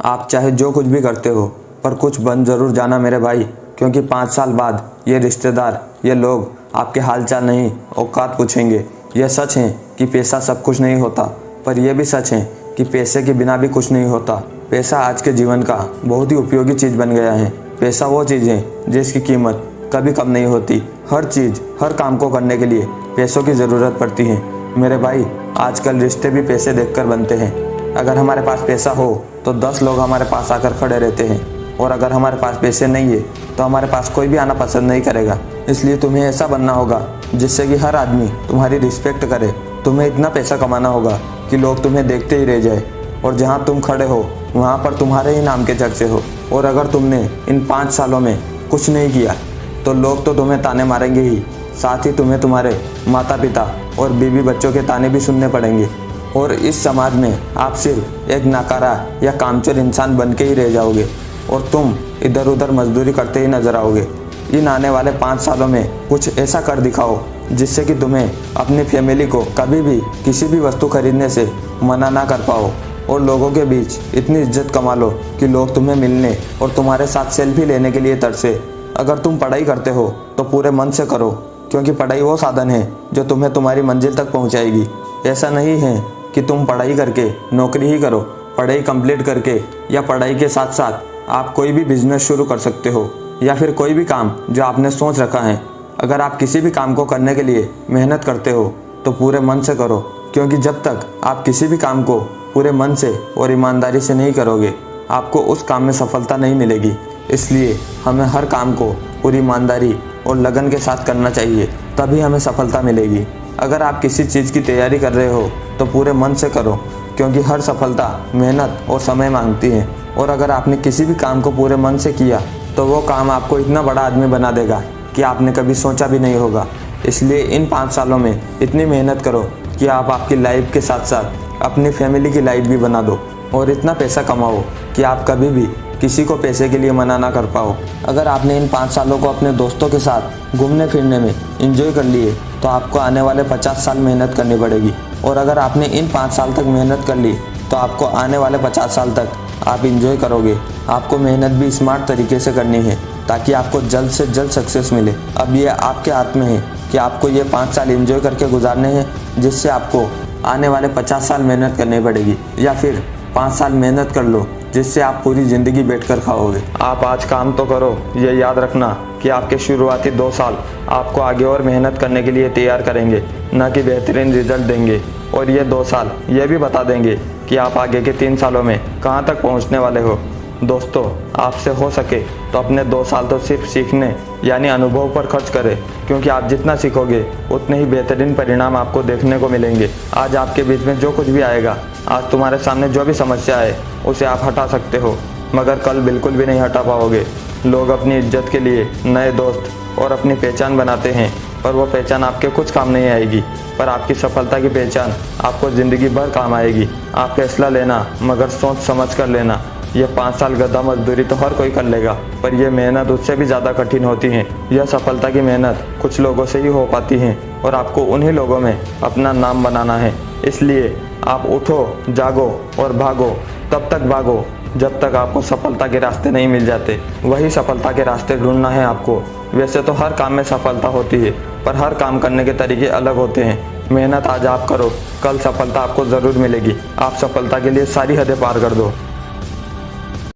आप चाहे जो कुछ भी करते हो पर कुछ बन ज़रूर जाना मेरे भाई, क्योंकि 5 साल बाद ये रिश्तेदार, ये लोग आपके हालचाल नहीं औकात पूछेंगे। यह सच है कि पैसा सब कुछ नहीं होता, पर यह भी सच है कि पैसे के बिना भी कुछ नहीं होता। पैसा आज के जीवन का बहुत ही उपयोगी चीज़ बन गया है। पैसा वो चीज़ है जिसकी कीमत कभी कम नहीं होती। हर चीज़, हर काम को करने के लिए पैसों की ज़रूरत पड़ती है मेरे भाई। आजकल रिश्ते भी पैसे देखकर बनते हैं। अगर हमारे पास पैसा हो तो 10 लोग हमारे पास आकर खड़े रहते हैं, और अगर हमारे पास पैसे नहीं है तो हमारे पास कोई भी आना पसंद नहीं करेगा। इसलिए तुम्हें ऐसा बनना होगा जिससे कि हर आदमी तुम्हारी रिस्पेक्ट करे। तुम्हें इतना पैसा कमाना होगा कि लोग तुम्हें देखते ही रह जाए, और जहाँ तुम खड़े हो वहाँ पर तुम्हारे ही नाम के चर्चे हो। और अगर तुमने इन 5 सालों में कुछ नहीं किया तो लोग तो तुम्हें ताने मारेंगे ही, साथ ही तुम्हें तुम्हारे माता पिता और बीवी बच्चों के ताने भी सुनने पड़ेंगे। और इस समाज में आप सिर्फ एक नाकारा या कामचोर इंसान बन के ही रह जाओगे, और तुम इधर उधर मजदूरी करते ही नजर आओगे। इन आने वाले 5 सालों में कुछ ऐसा कर दिखाओ जिससे कि तुम्हें अपनी फैमिली को कभी भी किसी भी वस्तु खरीदने से मना ना कर पाओ, और लोगों के बीच इतनी इज्जत कमा लो कि लोग तुम्हें मिलने और तुम्हारे साथ सेल्फी लेने के लिए तरसे। अगर तुम पढ़ाई करते हो तो पूरे मन से करो, क्योंकि पढ़ाई वो साधन है जो तुम्हें तुम्हारी मंजिल तक पहुंचाएगी। ऐसा नहीं है कि तुम पढ़ाई करके नौकरी ही करो। पढ़ाई कंप्लीट करके या पढ़ाई के साथ साथ आप कोई भी बिजनेस शुरू कर सकते हो, या फिर कोई भी काम जो आपने सोच रखा है। अगर आप किसी भी काम को करने के लिए मेहनत करते हो तो पूरे मन से करो, क्योंकि जब तक आप किसी भी काम को पूरे मन से और ईमानदारी से नहीं करोगे आपको उस काम में सफलता नहीं मिलेगी। इसलिए हमें हर काम को पूरी ईमानदारी और लगन के साथ करना चाहिए, तभी हमें सफलता मिलेगी। अगर आप किसी चीज़ की तैयारी कर रहे हो तो पूरे मन से करो, क्योंकि हर सफलता मेहनत और समय मांगती है। और अगर आपने किसी भी काम को पूरे मन से किया तो वो काम आपको इतना बड़ा आदमी बना देगा कि आपने कभी सोचा भी नहीं होगा। इसलिए इन 5 सालों में इतनी मेहनत करो कि आप आपकी लाइफ के साथ साथ अपनी फैमिली की लाइफ भी बना दो, और इतना पैसा कमाओ कि आप कभी भी किसी को पैसे के लिए मना ना कर पाओ। अगर आपने इन 5 सालों को अपने दोस्तों के साथ घूमने फिरने में एंजॉय कर लिए तो आपको आने वाले 50 साल मेहनत करनी पड़ेगी। और अगर आपने इन 5 साल तक मेहनत कर ली तो आपको आने वाले 50 साल तक आप एंजॉय करोगे। आपको मेहनत भी स्मार्ट तरीके से करनी है ताकि आपको जल्द से जल्द सक्सेस मिले। अब ये आपके हाथ में है कि आपको ये 5 साल एंजॉय करके गुजारने हैं, जिससे आपको आने वाले 50 साल मेहनत करनी पड़ेगी, या फिर 5 साल मेहनत कर लो जिससे आप पूरी ज़िंदगी बैठकर खाओगे। आप आज काम तो करो, ये याद रखना कि आपके शुरुआती 2 साल आपको आगे और मेहनत करने के लिए तैयार करेंगे, न कि बेहतरीन रिजल्ट देंगे। और ये 2 साल ये भी बता देंगे कि आप आगे के 3 सालों में कहाँ तक पहुँचने वाले हो। दोस्तों, आपसे हो सके तो अपने 2 साल तो सिर्फ सीखने यानी अनुभव पर खर्च करें, क्योंकि आप जितना सीखोगे उतने ही बेहतरीन परिणाम आपको देखने को मिलेंगे। आज आपके बीच में जो कुछ भी आएगा, आज तुम्हारे सामने जो भी समस्या है उसे आप हटा सकते हो, मगर कल बिल्कुल भी नहीं हटा पाओगे। लोग अपनी इज्जत के लिए नए दोस्त और अपनी पहचान बनाते हैं, पर वो पहचान आपके कुछ काम नहीं आएगी, पर आपकी सफलता की पहचान आपको ज़िंदगी भर काम आएगी। आप फैसला लेना, मगर सोच समझ कर लेना। ये 5 साल गधा मजदूरी तो हर कोई कर लेगा, पर यह मेहनत उससे भी ज़्यादा कठिन होती है। यह सफलता की मेहनत कुछ लोगों से ही हो पाती है, और आपको उन्हीं लोगों में अपना नाम बनाना है। इसलिए आप उठो, जागो और भागो। तब तक भागो जब तक आपको सफलता के रास्ते नहीं मिल जाते। वही सफलता के रास्ते ढूंढना है आपको। वैसे तो हर काम में सफलता होती है, पर हर काम करने के तरीके अलग होते हैं। मेहनत आज आप करो, कल सफलता आपको ज़रूर मिलेगी। आप सफलता के लिए सारी हदें पार कर दो।